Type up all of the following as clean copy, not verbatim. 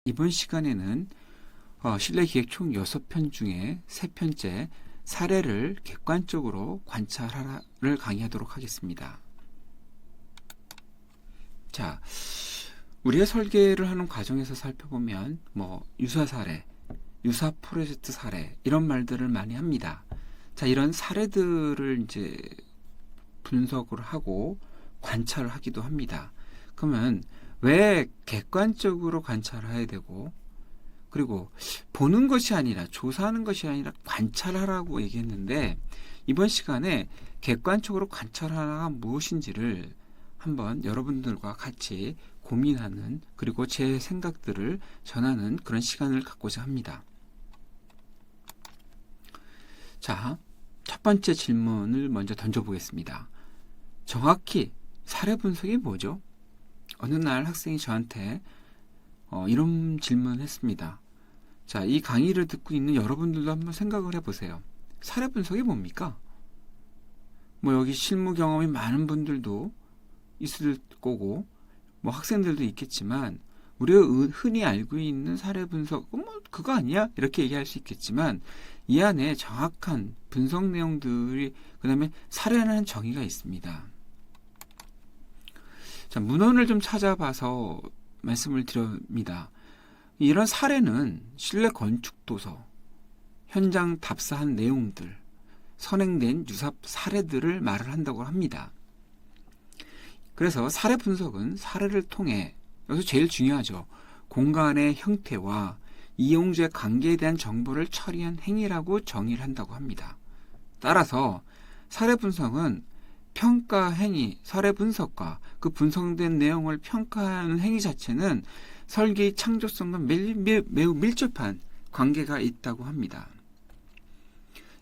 이번 시간에는 실내기획 총 6편 중에 3편째 사례를 객관적으로 관찰하라를 강의하도록 하겠습니다. 자, 우리가 설계를 하는 과정에서 살펴보면 유사 사례, 유사 프로젝트 사례 이런 말들을 많이 합니다. 자, 이런 사례들을 이제 분석을 하고 관찰을 하기도 합니다. 그러면 왜 객관적으로 관찰해야 되고, 그리고 보는 것이 아니라 조사하는 것이 아니라 관찰하라고 얘기했는데, 이번 시간에 객관적으로 관찰하라가 무엇인지를 한번 여러분들과 같이 고민하는, 그리고 제 생각들을 전하는 그런 시간을 갖고자 합니다. 자, 첫 번째 질문을 먼저 던져보겠습니다. 정확히 사례 분석이 뭐죠? 어느 날 학생이 저한테 이런 질문을 했습니다. 자, 이 강의를 듣고 있는 여러분들도 한번 생각을 해보세요. 사례 분석이 뭡니까? 여기 실무 경험이 많은 분들도 있을 거고, 학생들도 있겠지만, 우리가 흔히 알고 있는 사례 분석은 그거 아니야? 이렇게 얘기할 수 있겠지만, 이 안에 정확한 분석 내용들이, 그 다음에 사례라는 정의가 있습니다. 자, 문헌을 좀 찾아봐서 말씀을 드립니다. 이런 사례는 실내 건축 도서, 현장 답사한 내용들, 선행된 유사 사례들을 말을 한다고 합니다. 그래서 사례 분석은 사례를 통해, 여기서 제일 중요하죠. 공간의 형태와 이용자의 관계에 대한 정보를 처리한 행위라고 정의를 한다고 합니다. 따라서 사례 분석은 평가 행위, 사례 분석과 그 분석된 내용을 평가하는 행위 자체는 설계의 창조성과 매우 밀접한 관계가 있다고 합니다.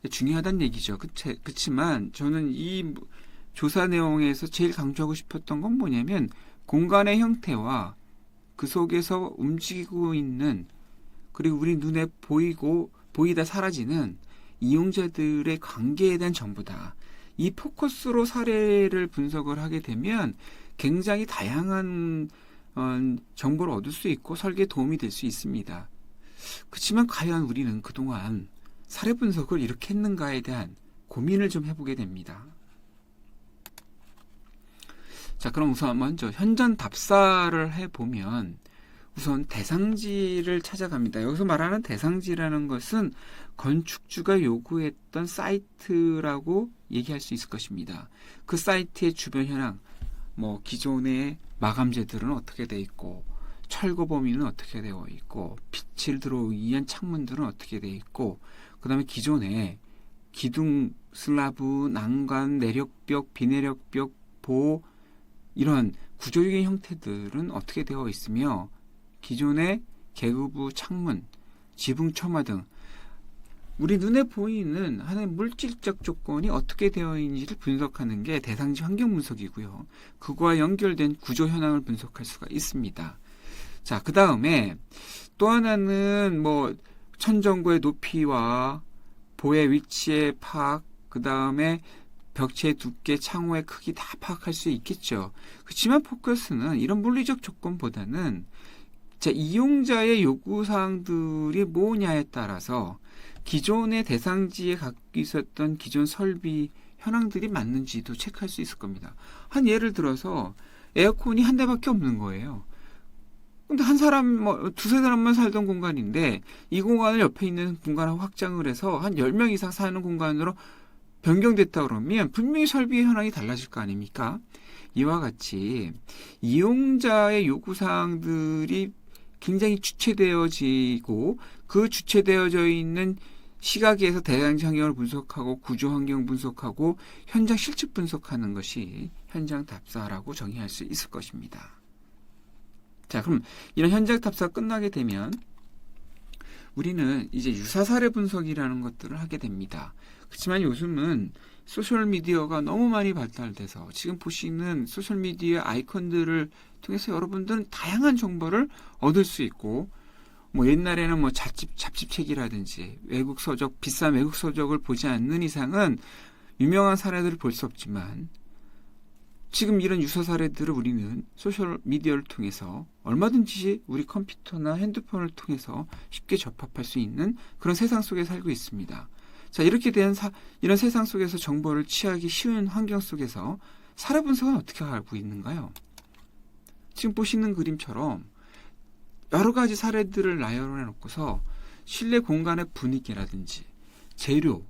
중요하다는 얘기죠. 그렇지만 저는 이 조사 내용에서 제일 강조하고 싶었던 건 뭐냐면, 공간의 형태와 그 속에서 움직이고 있는, 그리고 우리 눈에 보이다 사라지는 이용자들의 관계에 대한 정보다. 이 포커스로 사례를 분석을 하게 되면 굉장히 다양한 정보를 얻을 수 있고 설계에 도움이 될 수 있습니다. 그렇지만 과연 우리는 그동안 사례 분석을 이렇게 했는가에 대한 고민을 좀 해보게 됩니다. 자, 그럼 우선 먼저 현장 답사를 해보면 우선 대상지를 찾아갑니다. 여기서 말하는 대상지라는 것은 건축주가 요구했던 사이트라고 얘기할 수 있을 것입니다. 그 사이트의 주변 현황, 기존의 마감재들은 어떻게 되어 있고, 철거 범위는 어떻게 되어 있고, 빛을 들어오기 위한 창문들은 어떻게 되어 있고, 그 다음에 기존의 기둥, 슬라브, 난간, 내력벽, 비내력벽, 보, 이런 구조적인 형태들은 어떻게 되어 있으며, 기존의 계급부 창문, 지붕 처마 등 우리 눈에 보이는 하나의 물질적 조건이 어떻게 되어 있는지를 분석하는 게 대상지 환경 분석이고요. 그거와 연결된 구조 현황을 분석할 수가 있습니다. 자, 그 다음에 또 하나는 천정고의 높이와 보의 위치의 파악, 그 다음에 벽체의 두께, 창호의 크기 다 파악할 수 있겠죠. 그렇지만 포커스는 이런 물리적 조건보다는 이용자의 요구사항들이 뭐냐에 따라서 기존의 대상지에 갖고 있었던 기존 설비 현황들이 맞는지도 체크할 수 있을 겁니다. 예를 들어서 에어컨이 한 대밖에 없는 거예요. 근데 한 사람, 두세 사람만 살던 공간인데 이 공간을 옆에 있는 공간을 확장을 해서 한 10명 이상 사는 공간으로 변경됐다 그러면 분명히 설비 현황이 달라질 거 아닙니까? 이와 같이 이용자의 요구사항들이 굉장히 주체되어지고, 그 주체되어져 있는 시각에서 대상지 환경을 분석하고 구조 환경 분석하고 현장 실측 분석하는 것이 현장 답사라고 정의할 수 있을 것입니다. 자, 그럼 이런 현장 답사가 끝나게 되면 우리는 이제 유사 사례 분석이라는 것들을 하게 됩니다. 그렇지만 요즘은 소셜미디어가 너무 많이 발달돼서 지금 보시는 소셜미디어 아이콘들을 통해서 여러분들은 다양한 정보를 얻을 수 있고, 옛날에는 잡지책이라든지 외국 서적, 비싼 외국 서적을 보지 않는 이상은 유명한 사례들을 볼 수 없지만, 지금 이런 유사 사례들을 우리는 소셜 미디어를 통해서 얼마든지 우리 컴퓨터나 핸드폰을 통해서 쉽게 접합할 수 있는 그런 세상 속에 살고 있습니다. 자, 이렇게 된 이런 세상 속에서 정보를 취하기 쉬운 환경 속에서 사례 분석은 어떻게 하고 있는가요? 지금 보시는 그림처럼 여러 가지 사례들을 나열해 놓고서 실내 공간의 분위기라든지 재료,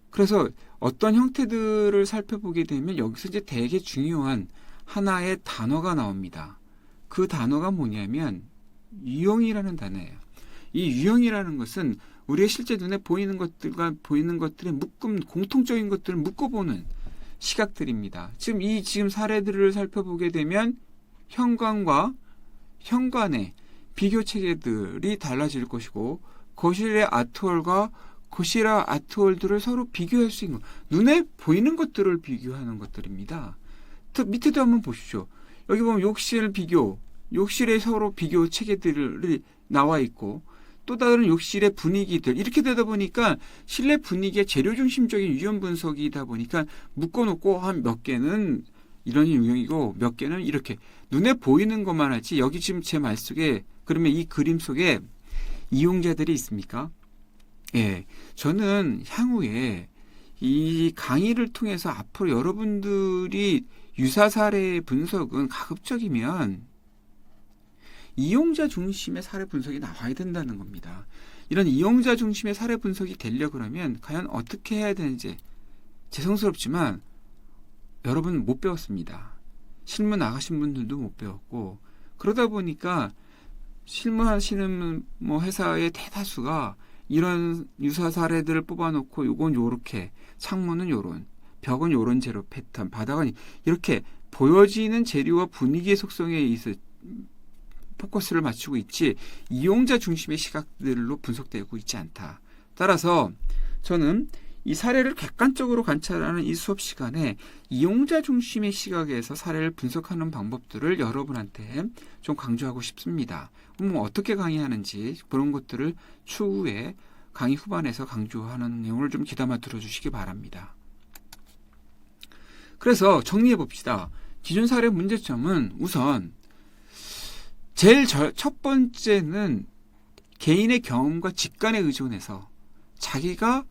그래서 어떤 형태들을 살펴보게 되면 여기서 이제 되게 중요한 하나의 단어가 나옵니다. 그 단어가 뭐냐면 유형이라는 단어예요. 이 유형이라는 것은 우리의 실제 눈에 보이는 것들과 보이는 것들의 공통적인 것들을 묶어보는 시각들입니다. 지금 사례들을 살펴보게 되면 현관과 현관의 비교 체계들이 달라질 것이고, 거실의 아트월과 거실의 아트월들을 서로 비교할 수 있는, 눈에 보이는 것들을 비교하는 것들입니다. 밑에도 한번 보십시오. 여기 보면 욕실의 서로 비교 체계들이 나와 있고, 또 다른 욕실의 분위기들, 이렇게 되다 보니까 실내 분위기의 재료 중심적인 유형 분석이다 보니까 묶어놓고 한 몇 개는 이런 유형이고 몇 개는 이렇게 눈에 보이는 것만 하지, 여기 지금 제 말 속에, 그러면 이 그림 속에 이용자들이 있습니까? 예, 저는 향후에 이 강의를 통해서 앞으로 여러분들이 유사 사례 분석은 가급적이면 이용자 중심의 사례 분석이 나와야 된다는 겁니다. 이런 이용자 중심의 사례 분석이 되려 그러면 과연 어떻게 해야 되는지 죄송스럽지만 여러분 못 배웠습니다. 실무 나가신 분들도 못 배웠고, 그러다 보니까 실무하시는 회사의 대다수가 이런 유사 사례들을 뽑아놓고 요건 요렇게, 창문은 요런, 벽은 요런 재료 패턴, 바닥은 이렇게 보여지는 재료와 분위기의 속성에 있어 포커스를 맞추고 있지, 이용자 중심의 시각들로 분석되고 있지 않다. 따라서 저는 이 사례를 객관적으로 관찰하는 이 수업 시간에 이용자 중심의 시각에서 사례를 분석하는 방법들을 여러분한테 좀 강조하고 싶습니다. 어떻게 강의하는지 그런 것들을 추후에 강의 후반에서 강조하는 내용을 좀 귀담아 들어주시기 바랍니다. 그래서 정리해 봅시다. 기존 사례 문제점은 우선 제일 첫 번째는 개인의 경험과 직관에 의존해서 자기가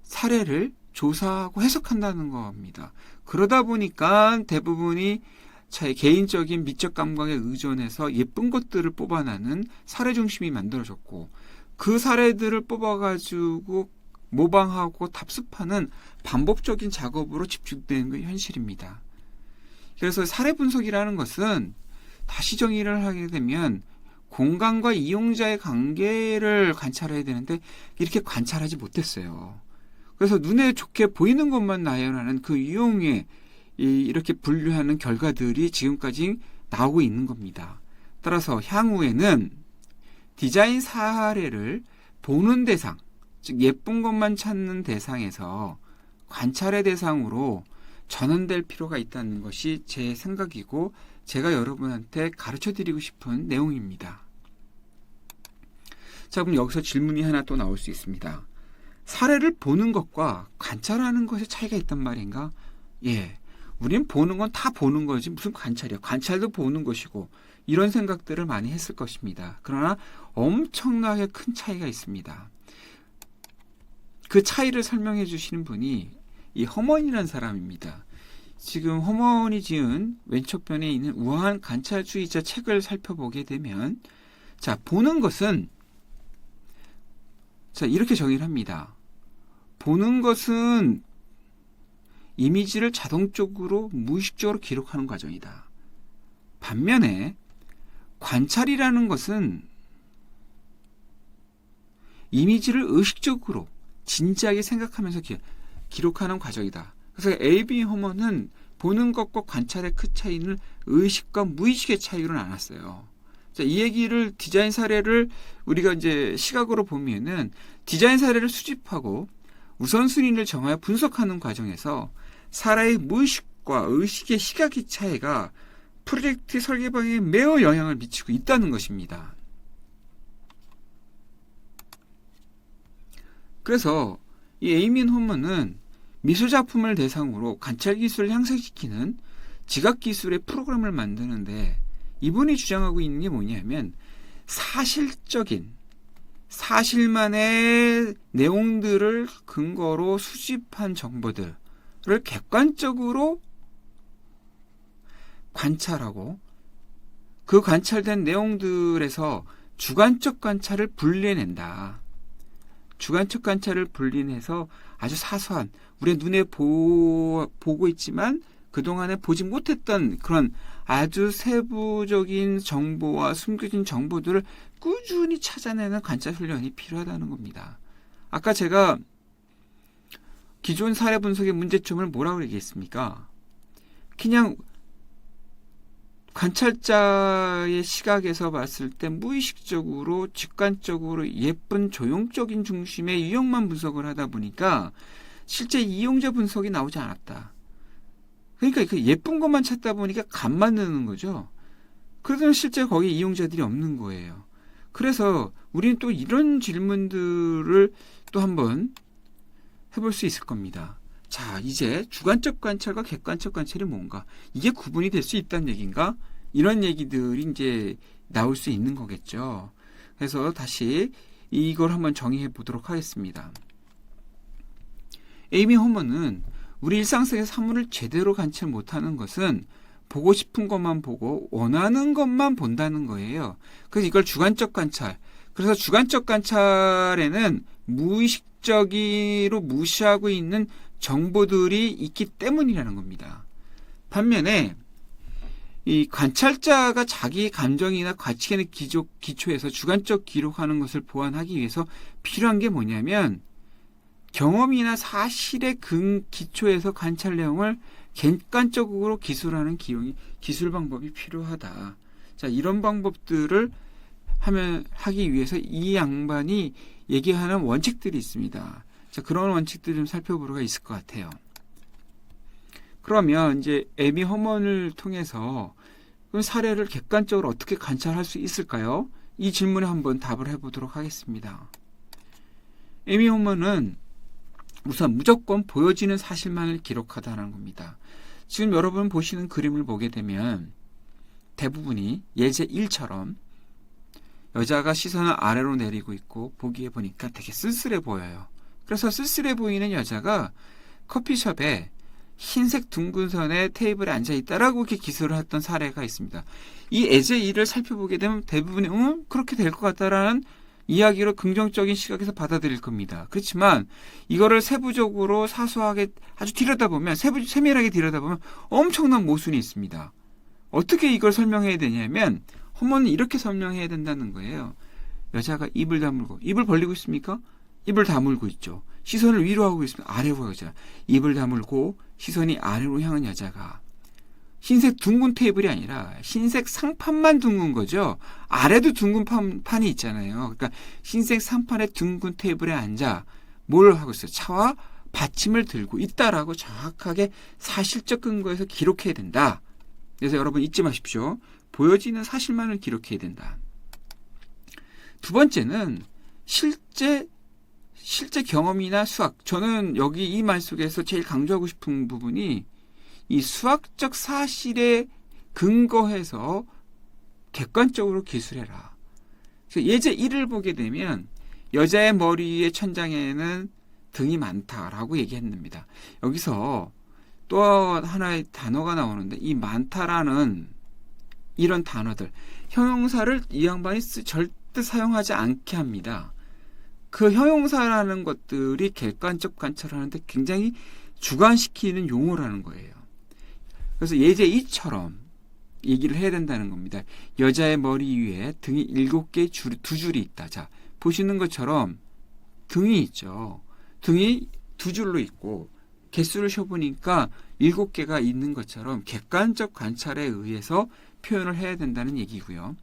사례를 조사하고 해석한다는 겁니다. 그러다 보니까 대부분이 자기 개인적인 미적 감각에 의존해서 예쁜 것들을 뽑아내는 사례 중심이 만들어졌고, 그 사례들을 뽑아가지고 모방하고 답습하는 반복적인 작업으로 집중되는 게 현실입니다. 그래서 사례 분석이라는 것은 다시 정의를 하게 되면 공간과 이용자의 관계를 관찰해야 되는데 이렇게 관찰하지 못했어요. 그래서 눈에 좋게 보이는 것만 나열하는 그 유형에 이렇게 분류하는 결과들이 지금까지 나오고 있는 겁니다. 따라서 향후에는 디자인 사례를 보는 대상, 즉 예쁜 것만 찾는 대상에서 관찰의 대상으로 전환될 필요가 있다는 것이 제 생각이고, 제가 여러분한테 가르쳐 드리고 싶은 내용입니다. 자, 그럼 여기서 질문이 하나 또 나올 수 있습니다. 사례를 보는 것과 관찰하는 것에 차이가 있단 말인가? 예, 우린 보는 건 다 보는 거지 무슨 관찰이야. 관찰도 보는 것이고, 이런 생각들을 많이 했을 것입니다. 그러나 엄청나게 큰 차이가 있습니다. 그 차이를 설명해 주시는 분이 이 허먼이라는 사람입니다. 지금 허먼이 지은 왼쪽편에 있는 우아한 관찰주의자 책을 살펴보게 되면, 자, 보는 것은, 자, 이렇게 정의를 합니다. 보는 것은 이미지를 자동적으로 무의식적으로 기록하는 과정이다. 반면에 관찰이라는 것은 이미지를 의식적으로 진지하게 생각하면서 기록하는 과정이다. 그래서 A.B. 허먼은 보는 것과 관찰의 큰 차이는 의식과 무의식의 차이로 나눴어요. 자, 이 얘기를 디자인 사례를 우리가 이제 시각으로 보면은 디자인 사례를 수집하고 우선순위를 정하여 분석하는 과정에서 사례의 무의식과 의식의 시각의 차이가 프로젝트 설계 방향에 매우 영향을 미치고 있다는 것입니다. 그래서 이 에이민 허먼은 미술작품을 대상으로 관찰 기술을 향상시키는 지각 기술의 프로그램을 만드는데 이분이 주장하고 있는 게 뭐냐면 사실만의 내용들을 근거로 수집한 정보들을 객관적으로 관찰하고 그 관찰된 내용들에서 주관적 관찰을 분리해낸다. 주관적 관찰을 분리해서 아주 사소한 우리의 눈에 보고 있지만 그동안에 보지 못했던 그런 아주 세부적인 정보와 숨겨진 정보들을 꾸준히 찾아내는 관찰 훈련이 필요하다는 겁니다. 아까 제가 기존 사례 분석의 문제점을 뭐라고 얘기했습니까? 그냥 관찰자의 시각에서 봤을 때 무의식적으로 직관적으로 예쁜 조형적인 중심의 유형만 분석을 하다 보니까 실제 이용자 분석이 나오지 않았다. 그러니까 그 예쁜 것만 찾다 보니까 감만 넣는 거죠. 그러더니 실제 거기 이용자들이 없는 거예요. 그래서 우리는 또 이런 질문들을 또 한번 해볼 수 있을 겁니다. 자, 이제 주관적 관찰과 객관적 관찰이 뭔가? 이게 구분이 될 수 있다는 얘기인가? 이런 얘기들이 이제 나올 수 있는 거겠죠. 그래서 다시 이걸 한번 정의해 보도록 하겠습니다. 에이미 호먼은 우리 일상 속의 사물을 제대로 관찰 못하는 것은 보고 싶은 것만 보고 원하는 것만 본다는 거예요. 그래서 이걸 주관적 관찰. 그래서 주관적 관찰에는 무의식적으로 무시하고 있는 정보들이 있기 때문이라는 겁니다. 반면에 이 관찰자가 자기 감정이나 가치관의 기초에서 주관적 기록하는 것을 보완하기 위해서 필요한 게 뭐냐면 경험이나 사실의 기초에서 관찰 내용을 객관적으로 기술하는 기술 방법이 필요하다. 자, 이런 방법들을 하기 위해서 이 양반이 얘기하는 원칙들이 있습니다. 자, 그런 원칙들 좀 살펴볼 필요가 있을 것 같아요. 그러면 이제 에이미 허먼을 통해서 그럼 사례를 객관적으로 어떻게 관찰할 수 있을까요? 이 질문에 한번 답을 해보도록 하겠습니다. 에이미 허먼은 우선 무조건 보여지는 사실만을 기록하다는 겁니다. 지금 여러분 보시는 그림을 보게 되면 대부분이 예제 1처럼 여자가 시선을 아래로 내리고 있고 보기에 보니까 되게 쓸쓸해 보여요. 그래서 쓸쓸해 보이는 여자가 커피숍에 흰색 둥근 선의 테이블에 앉아있다라고 이렇게 기술을 했던 사례가 있습니다. 이 예제 1을 살펴보게 되면 대부분이 그렇게 될 것 같다라는 이야기로 긍정적인 시각에서 받아들일 겁니다. 그렇지만 이거를 세부적으로 사소하게 아주 들여다보면 세밀하게 들여다보면 엄청난 모순이 있습니다. 어떻게 이걸 설명해야 되냐면 허먼은 이렇게 설명해야 된다는 거예요. 여자가 입을 다물고 입을 벌리고 있습니까? 입을 다물고 있죠. 시선을 위로 하고 있습니다. 아래로 하고 있잖아요. 입을 다물고 시선이 아래로 향한 여자가 흰색 둥근 테이블이 아니라 흰색 상판만 둥근 거죠. 아래도 둥근 판이 있잖아요. 그러니까 흰색 상판의 둥근 테이블에 앉아 뭘 하고 있어요? 차와 받침을 들고 있다라고 정확하게 사실적 근거에서 기록해야 된다. 그래서 여러분 잊지 마십시오. 보여지는 사실만을 기록해야 된다. 두 번째는 실제 경험이나 수학. 저는 여기 이 말 속에서 제일 강조하고 싶은 부분이 이 수학적 사실에 근거해서 객관적으로 기술해라. 예제 1을 보게 되면 여자의 머리 위의 천장에는 등이 많다라고 얘기했습니다. 여기서 또 하나의 단어가 나오는데 이 많다라는 이런 단어들 형용사를 이 양반이 절대 사용하지 않게 합니다. 그 형용사라는 것들이 객관적 관찰하는데 굉장히 주관시키는 용어라는 거예요. 그래서 예제 2처럼 얘기를 해야 된다는 겁니다. 여자의 머리 위에 등이 7개의 두 줄이 있다. 자, 보시는 것처럼 등이 있죠. 등이 두 줄로 있고 개수를 쉬어보니까 7개가 있는 것처럼 객관적 관찰에 의해서 표현을 해야 된다는 얘기고요.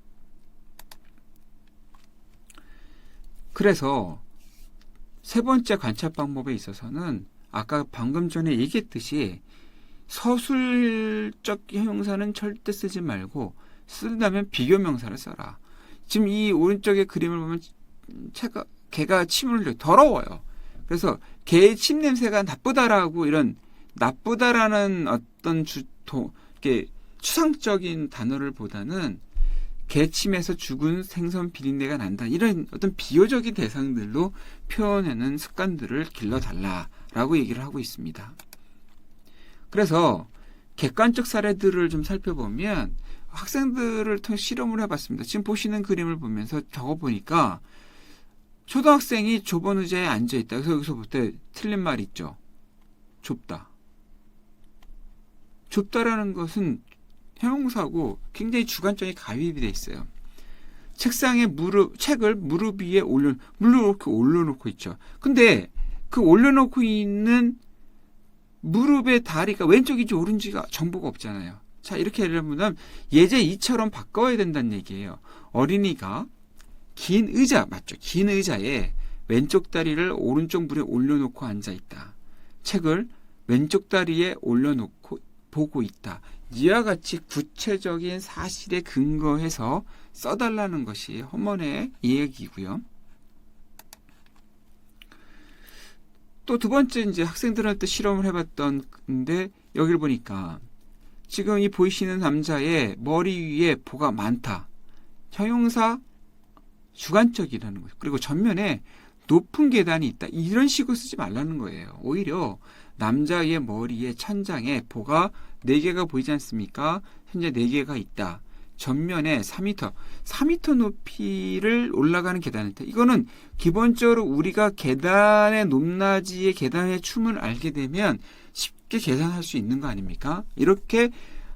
그래서 세 번째 관찰 방법에 있어서는 아까 방금 전에 얘기했듯이 서술적 형용사는 절대 쓰지 말고 쓴다면 비교명사를 써라. 지금 이 오른쪽의 그림을 보면 개가 침을 흘려요. 더러워요. 그래서 개의 침 냄새가 나쁘다라고 이런 나쁘다라는 어떤 이렇게 추상적인 단어를 보다는 개침에서 죽은 생선 비린내가 난다. 이런 어떤 비유적인 대상들로 표현하는 습관들을 길러달라라고 얘기를 하고 있습니다. 그래서 객관적 사례들을 좀 살펴보면 학생들을 통해 실험을 해봤습니다. 지금 보시는 그림을 보면서 적어보니까 초등학생이 좁은 의자에 앉아있다. 그래서 여기서부터 틀린 말이 있죠. 좁다. 좁다라는 것은 형용사고 굉장히 주관적인 가입이 되어 있어요. 책상에 책을 무릎 위에 이렇게 올려놓고 있죠. 근데 그 올려놓고 있는 무릎의 다리가 왼쪽인지 오른지가 정보가 없잖아요. 자, 이렇게 예를 들면 예제 2처럼 바꿔야 된다는 얘기예요. 어린이가 긴 의자, 맞죠? 긴 의자에 왼쪽 다리를 오른쪽 무릎에 올려놓고 앉아있다. 책을 왼쪽 다리에 올려놓고 보고 있다. 이와 같이 구체적인 사실에 근거해서 써달라는 것이 허먼의 이야기이고요. 또 두 번째 이제 학생들한테 실험을 해봤던데 여기를 보니까 지금 이 보이시는 남자의 머리 위에 보가 많다. 형용사 주관적이라는 거죠. 그리고 전면에 높은 계단이 있다. 이런 식으로 쓰지 말라는 거예요. 오히려 남자의 머리에 천장에 보가 4개가 보이지 않습니까? 현재 4개가 있다. 전면에 4m 높이를 올라가는 계단이다. 이거는 기본적으로 우리가 계단의 높낮이의 계단의 춤을 알게 되면 쉽게 계산할 수 있는 거 아닙니까? 이렇게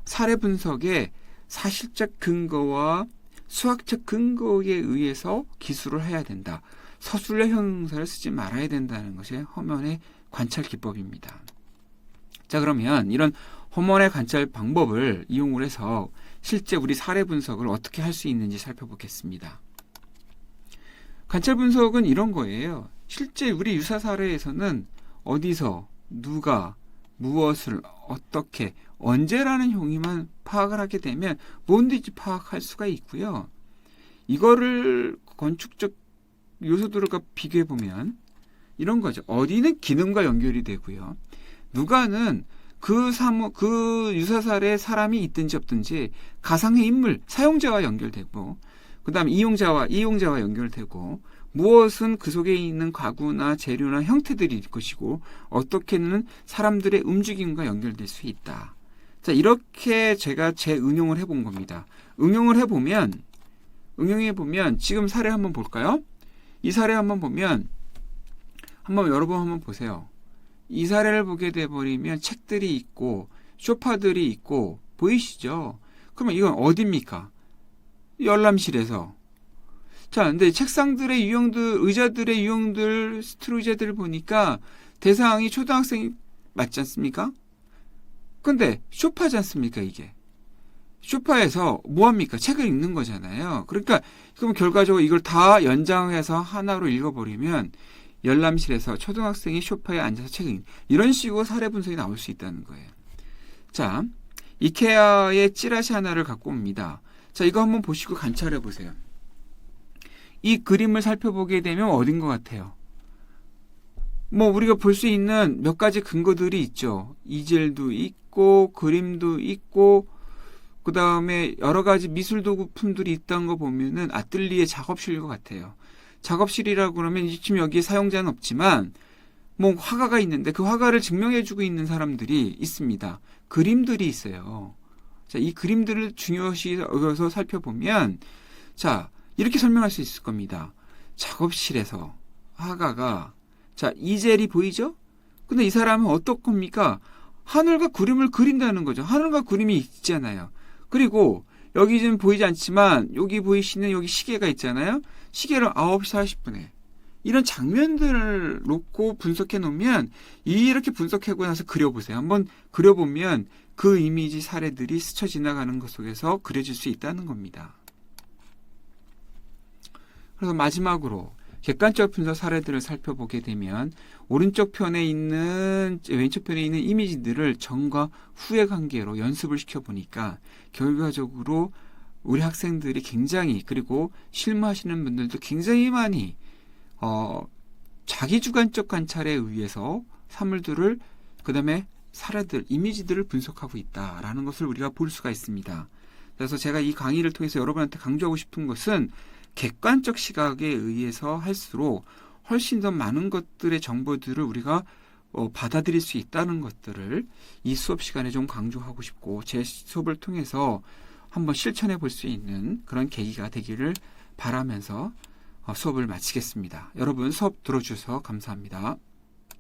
사례 분석에 사실적 근거와 수학적 근거에 의해서 기술을 해야 된다. 서술형 형용사를 쓰지 말아야 된다는 것이 허먼의 관찰 기법입니다. 자, 그러면 이런 허먼의 관찰 방법을 이용을 해서 실제 우리 사례 분석을 어떻게 할 수 있는지 살펴보겠습니다. 관찰 분석은 이런 거예요. 실제 우리 유사 사례에서는 어디서, 누가, 무엇을, 어떻게, 언제라는 용의만 파악을 하게 되면 뭔지 파악할 수가 있고요. 이거를 건축적 요소들과 비교해 보면 이런 거죠. 어디는 기능과 연결이 되고요. 누가는 그 유사 사례에 사람이 있든지 없든지 가상의 인물, 사용자와 연결되고, 그 다음 이용자와 연결되고, 무엇은 그 속에 있는 가구나 재료나 형태들이 있을 것이고, 어떻게는 사람들의 움직임과 연결될 수 있다. 자, 이렇게 제가 재응용을 해본 겁니다. 응용해 보면 지금 사례 한번 볼까요? 이 사례 한번 보면 여러 번 한번 보세요. 이 사례를 보게 돼버리면 책들이 있고 소파들이 있고 보이시죠? 그러면 이건 어디입니까? 열람실에서. 자, 근데 책상들의 유형들, 의자들의 유형들, 스트로 의자들을 보니까 대상이 초등학생이 맞지 않습니까? 근데 소파지 않습니까, 이게? 소파에서 뭐합니까? 책을 읽는 거잖아요. 그러니까 그럼 결과적으로 이걸 다 연장해서 하나로 읽어버리면 열람실에서 초등학생이 소파에 앉아서 책을 읽는, 이런 식으로 사례 분석이 나올 수 있다는 거예요. 자, 이케아의 찌라시 하나를 갖고 옵니다. 자, 이거 한번 보시고 관찰해 보세요. 이 그림을 살펴보게 되면 어딘 것 같아요? 우리가 볼 수 있는 몇 가지 근거들이 있죠. 이젤도 있고 그림도 있고 그 다음에 여러 가지 미술 도구품들이 있다는 거 보면은 아뜰리에 작업실일 것 같아요. 작업실이라고 그러면 지금 여기에 사용자는 없지만 화가가 있는데 그 화가를 증명해주고 있는 사람들이 있습니다. 그림들이 있어요. 자, 이 그림들을 중요시 여기서 살펴보면 자, 이렇게 설명할 수 있을 겁니다. 작업실에서 화가가 자, 이젤이 보이죠? 근데 이 사람은 어떨 겁니까? 하늘과 구름을 그린다는 거죠. 하늘과 구름이 있잖아요. 그리고 여기 지금 보이지 않지만 여기 보이시는 여기 시계가 있잖아요. 시계를 9시 40분에 이런 장면들을 놓고 분석해 놓으면 이렇게 분석하고 나서 그려보세요. 한번 그려보면 그 이미지 사례들이 스쳐 지나가는 것 속에서 그려질 수 있다는 겁니다. 그래서 마지막으로 객관적 분석 사례들을 살펴보게 되면 왼쪽 편에 있는 이미지들을 전과 후의 관계로 연습을 시켜보니까 결과적으로 우리 학생들이 굉장히, 그리고 실무하시는 분들도 굉장히 많이 자기 주관적 관찰에 의해서 사물들을 그 다음에 사례들, 이미지들을 분석하고 있다라는 것을 우리가 볼 수가 있습니다. 그래서 제가 이 강의를 통해서 여러분한테 강조하고 싶은 것은 객관적 시각에 의해서 할수록 훨씬 더 많은 것들의 정보들을 우리가 받아들일 수 있다는 것들을 이 수업 시간에 좀 강조하고 싶고, 제 수업을 통해서 한번 실천해 볼 수 있는 그런 계기가 되기를 바라면서 수업을 마치겠습니다. 여러분 수업 들어주셔서 감사합니다.